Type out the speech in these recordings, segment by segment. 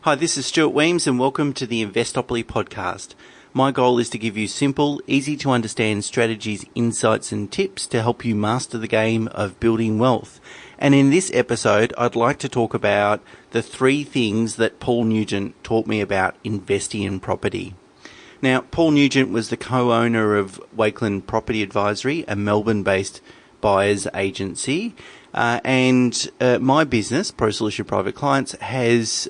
Hi, this is Stuart Weems and welcome to the Investopoly podcast. My goal is to give you simple, easy to understand strategies, insights and tips to help you master the game of building wealth. And in this episode, I'd like to talk about the 3 things that Paul Nugent taught me about investing in property. Now, Paul Nugent was the co-owner of Wakelin Property Advisory, a Melbourne-based buyer's agency. And my business, Pro Solution Private Clients, has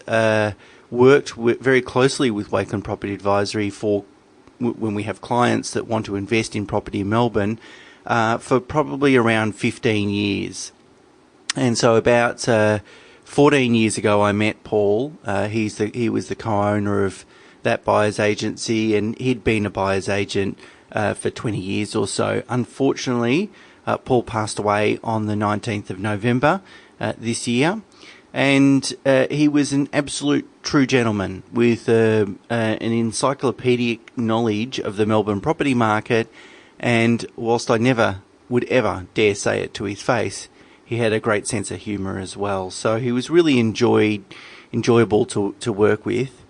worked very closely with Wakelin Property Advisory for when we have clients that want to invest in property in Melbourne for probably around 15 years. And so about 14 years ago, I met Paul. He was the co-owner of that buyer's agency, and he'd been a buyer's agent for 20 years or so. Unfortunately, Paul passed away on the 19th of November this year, and he was an absolute true gentleman with an encyclopaedic knowledge of the Melbourne property market, and whilst I never would ever dare say it to his face, he had a great sense of humour as well. So he was really enjoyable to work with.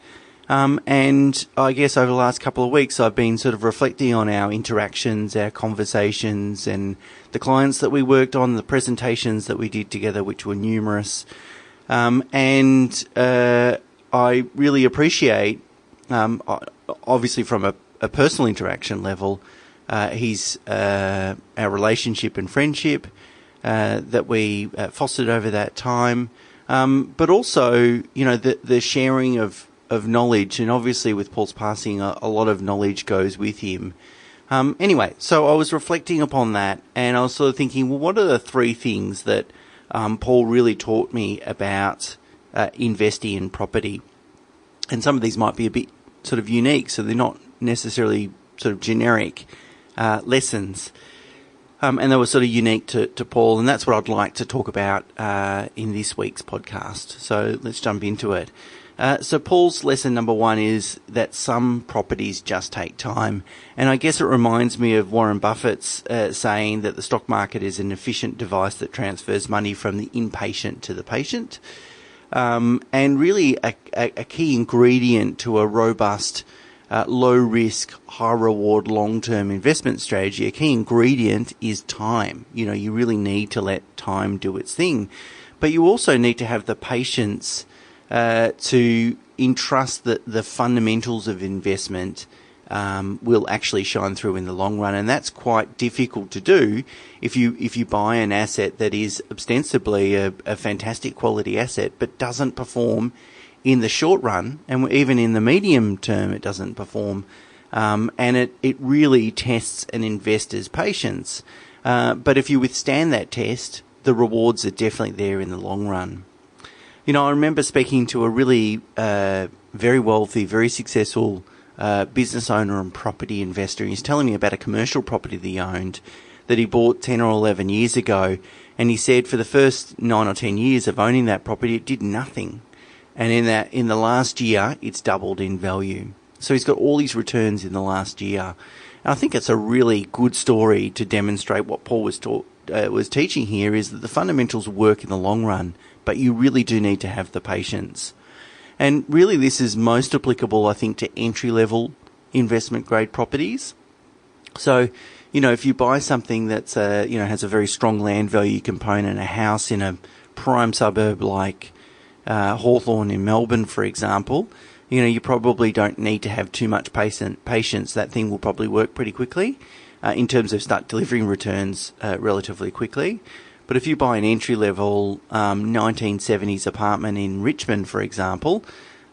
And I guess over the last couple of weeks, I've been sort of reflecting on our interactions, our conversations, and the clients that we worked on, the presentations that we did together, which were numerous. And I really appreciate, obviously from a personal interaction level, our relationship and friendship that we fostered over that time, but also, the sharing of knowledge, and obviously with Paul's passing, a lot of knowledge goes with him. Anyway, so I was reflecting upon that, and I was sort of thinking, well, what are the 3 things that Paul really taught me about investing in property? And some of these might be a bit sort of unique, so they're not necessarily sort of generic lessons. And they were sort of unique to Paul, and that's what I'd like to talk about in this week's podcast. So let's jump into it. So Paul's lesson number 1 is that some properties just take time. And I guess it reminds me of Warren Buffett's saying that the stock market is an efficient device that transfers money from the impatient to the patient. And really a key ingredient to a robust, low-risk, high-reward, long-term investment strategy, a key ingredient is time. You really need to let time do its thing. But you also need to have the patience to entrust that the fundamentals of investment will actually shine through in the long run, and that's quite difficult to do if you buy an asset that is ostensibly a fantastic quality asset but doesn't perform in the short run, and even in the medium term it doesn't perform, and it really tests an investor's patience. But if you withstand that test, the rewards are definitely there in the long run. I remember speaking to a really very wealthy, very successful business owner and property investor. He's telling me about a commercial property that he owned that he bought 10 or 11 years ago. And he said for the first 9 or 10 years of owning that property, it did nothing. And in the last year, it's doubled in value. So he's got all these returns in the last year. And I think it's a really good story to demonstrate what Paul was teaching here, is that the fundamentals work in the long run, but you really do need to have the patience. And really this is most applicable, I think, to entry-level investment-grade properties. So, if you buy something that's has a very strong land value component, a house in a prime suburb like Hawthorn in Melbourne, for example, you probably don't need to have too much patience. That thing will probably work pretty quickly in terms of start delivering returns relatively quickly. But if you buy an entry-level 1970s apartment in Richmond, for example,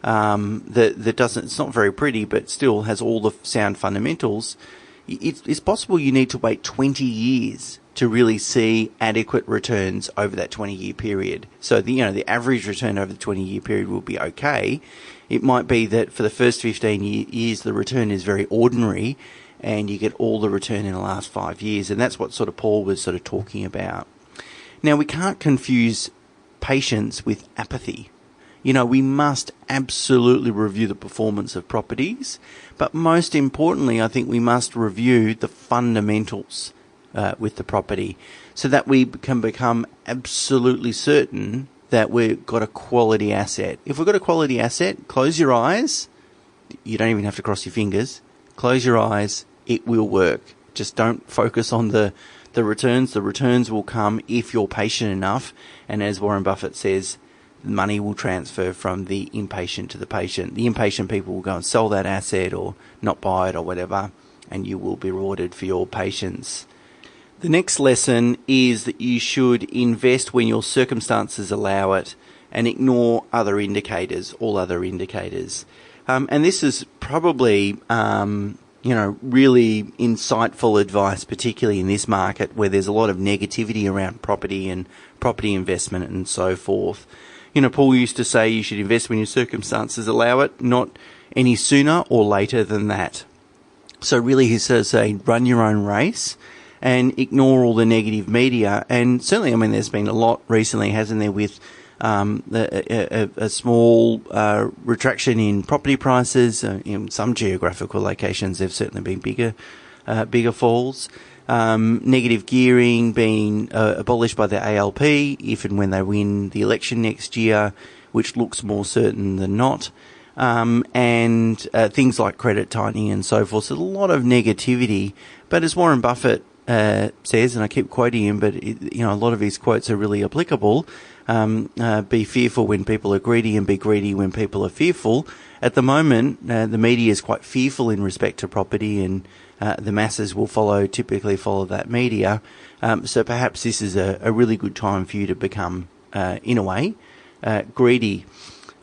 it's not very pretty, but still has all the sound fundamentals, it's possible you need to wait 20 years to really see adequate returns over that 20-year period. So the average return over the 20-year period will be okay. It might be that for the first 15 years the return is very ordinary, and you get all the return in the last 5 years, and that's what sort of Paul was sort of talking about. Now, we can't confuse patience with apathy. We must absolutely review the performance of properties, but most importantly, I think we must review the fundamentals with the property so that we can become absolutely certain that we've got a quality asset. If we've got a quality asset, close your eyes. You don't even have to cross your fingers. Close your eyes. It will work. Just don't focus on the returns. The returns will come if you're patient enough. And as Warren Buffett says, money will transfer from the impatient to the patient. The impatient people will go and sell that asset or not buy it or whatever, and you will be rewarded for your patience. The next lesson is that you should invest when your circumstances allow it and ignore other indicators, all other indicators. And this is probably, really insightful advice, particularly in this market where there's a lot of negativity around property and property investment and so forth. Paul used to say you should invest when your circumstances allow it, not any sooner or later than that. So really he says, run your own race and ignore all the negative media. And certainly, there's been a lot recently, hasn't there, with a small retraction in property prices. In some geographical locations, there've certainly been bigger falls. Negative gearing being abolished by the ALP if and when they win the election next year, which looks more certain than not. And things like credit tightening and so forth. So a lot of negativity. But as Warren Buffett says, and I keep quoting him, but a lot of his quotes are really applicable. Be fearful when people are greedy and be greedy when people are fearful. At the moment, the media is quite fearful in respect to property, and the masses will typically follow that media. So perhaps this is a really good time for you to become, in a way, greedy.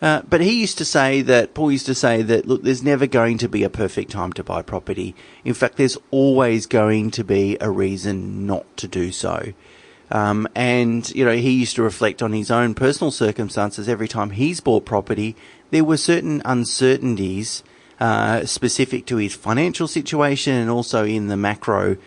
But Paul used to say that, look, there's never going to be a perfect time to buy property. In fact, there's always going to be a reason not to do so. And he used to reflect on his own personal circumstances. Every time he's bought property, there were certain uncertainties specific to his financial situation and also in the macro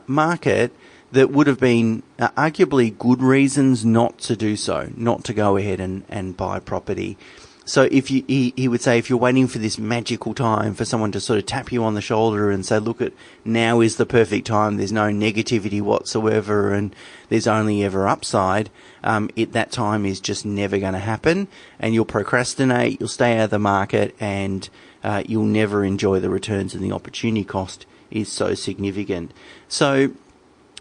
market that would have been arguably good reasons not to do so, not to go ahead and buy property. So he would say, if you're waiting for this magical time for someone to sort of tap you on the shoulder and say, look, now is the perfect time, there's no negativity whatsoever and there's only ever upside, that time is just never going to happen, and you'll procrastinate, you'll stay out of the market, and you'll never enjoy the returns, and the opportunity cost is so significant. So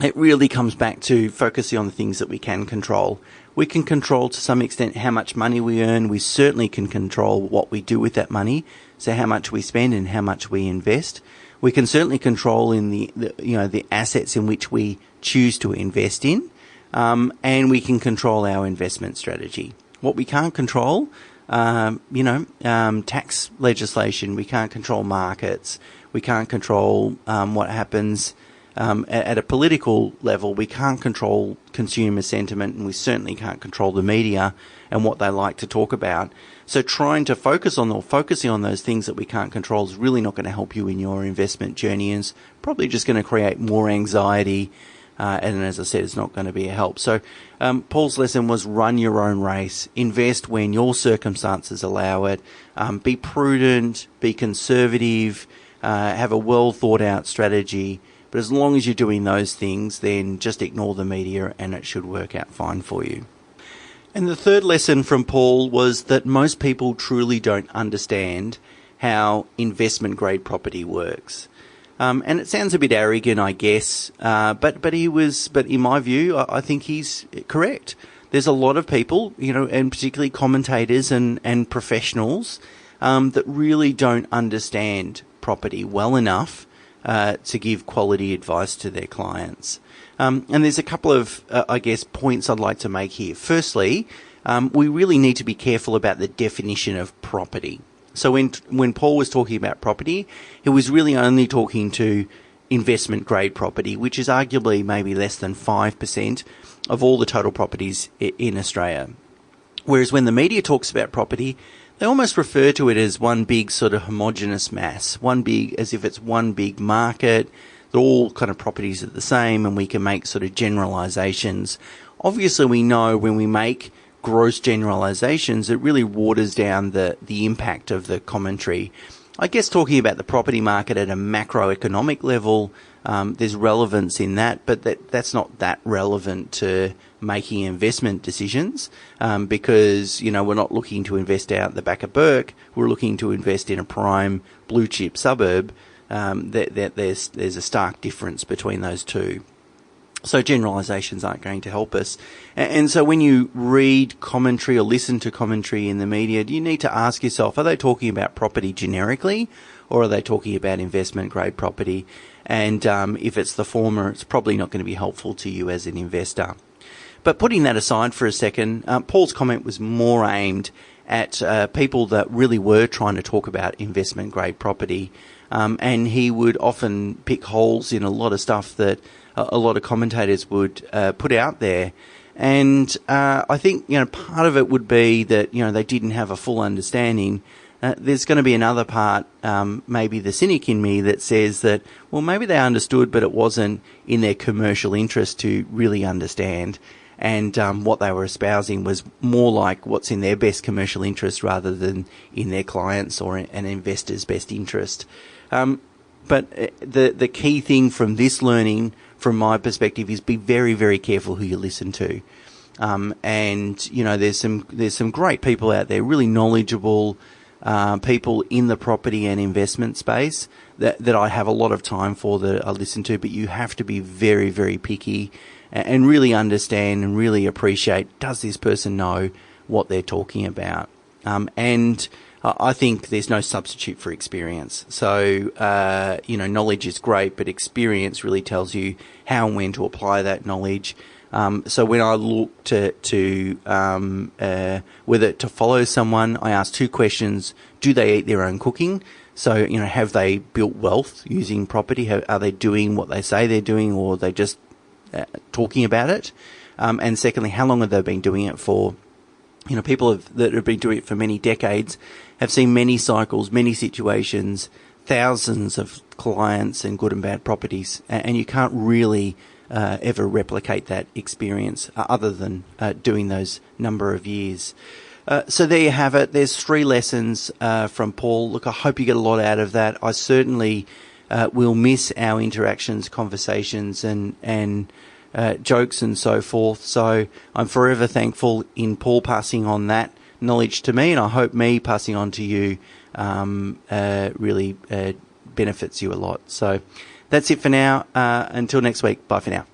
it really comes back to focusing on the things that we can control. We can control to some extent how much money we earn. We certainly can control what we do with that money, so how much we spend and how much we invest. We can certainly control in the assets in which we choose to invest in, and we can control our investment strategy. What we can't control, tax legislation. We can't control markets. We can't control what happens at a political level. We can't control consumer sentiment, and we certainly can't control the media and what they like to talk about. So trying to focusing on those things that we can't control is really not going to help you in your investment journey, and it's probably just going to create more anxiety. And as I said, it's not going to be a help. So Paul's lesson was run your own race, invest when your circumstances allow it, be prudent, be conservative, have a well thought out strategy. But as long as you're doing those things, then just ignore the media and it should work out fine for you. And the third lesson from Paul was that most people truly don't understand how investment grade property works. And it sounds a bit arrogant, I guess, but in my view, I think he's correct. There's a lot of people, and particularly commentators and professionals, that really don't understand property well enough to give quality advice to their clients. And there's a couple of, points I'd like to make here. Firstly, we really need to be careful about the definition of property. So when Paul was talking about property, he was really only talking to investment grade property, which is arguably maybe less than 5% of all the total properties in Australia. Whereas when the media talks about property, they almost refer to it as one big sort of homogenous mass, as if it's one big market. All kind of properties are the same, and we can make sort of generalizations. Obviously, we know when we make gross generalizations, it really waters down the impact of the commentary. I guess talking about the property market at a macroeconomic level, there's relevance in that, but that's not that relevant to making investment decisions, because, we're not looking to invest out the back of Burke. We're looking to invest in a prime blue chip suburb. There's a stark difference between those two. So generalisations aren't going to help us. And so when you read commentary or listen to commentary in the media, you need to ask yourself, are they talking about property generically, or are they talking about investment grade property? And if it's the former, it's probably not going to be helpful to you as an investor. But putting that aside for a second, Paul's comment was more aimed at people that really were trying to talk about investment grade property. And he would often pick holes in a lot of stuff that a lot of commentators would put out there. And I think, part of it would be that, they didn't have a full understanding. There's going to be another part, maybe the cynic in me, that says that, well, maybe they understood, but it wasn't in their commercial interest to really understand. And what they were espousing was more like what's in their best commercial interest rather than in their clients' or an investor's best interest. But the key thing from this learning, from my perspective, is be very, very careful who you listen to. And there's some great people out there, really knowledgeable people in the property and investment space that I have a lot of time for, that I listen to. But you have to be very, very picky and really understand and really appreciate, does this person know what they're talking about? And I think there's no substitute for experience. So, knowledge is great, but experience really tells you how and when to apply that knowledge. So when I look to whether to follow someone, I ask two questions. Do they eat their own cooking? So, have they built wealth using property? Are they doing what they say they're doing, or are they just talking about it? And secondly, how long have they been doing it for? People that have been doing it for many decades have seen many cycles, many situations, thousands of clients and good and bad properties, and you can't really ever replicate that experience other than doing those number of years. So there you have it. There's 3 lessons from Paul. Look, I hope you get a lot out of that. I certainly will miss our interactions, conversations, and jokes and so forth. So I'm forever thankful in Paul passing on that knowledge to me, and I hope me passing on to you really benefits you a lot. So that's it for now. Until next week. Bye for now.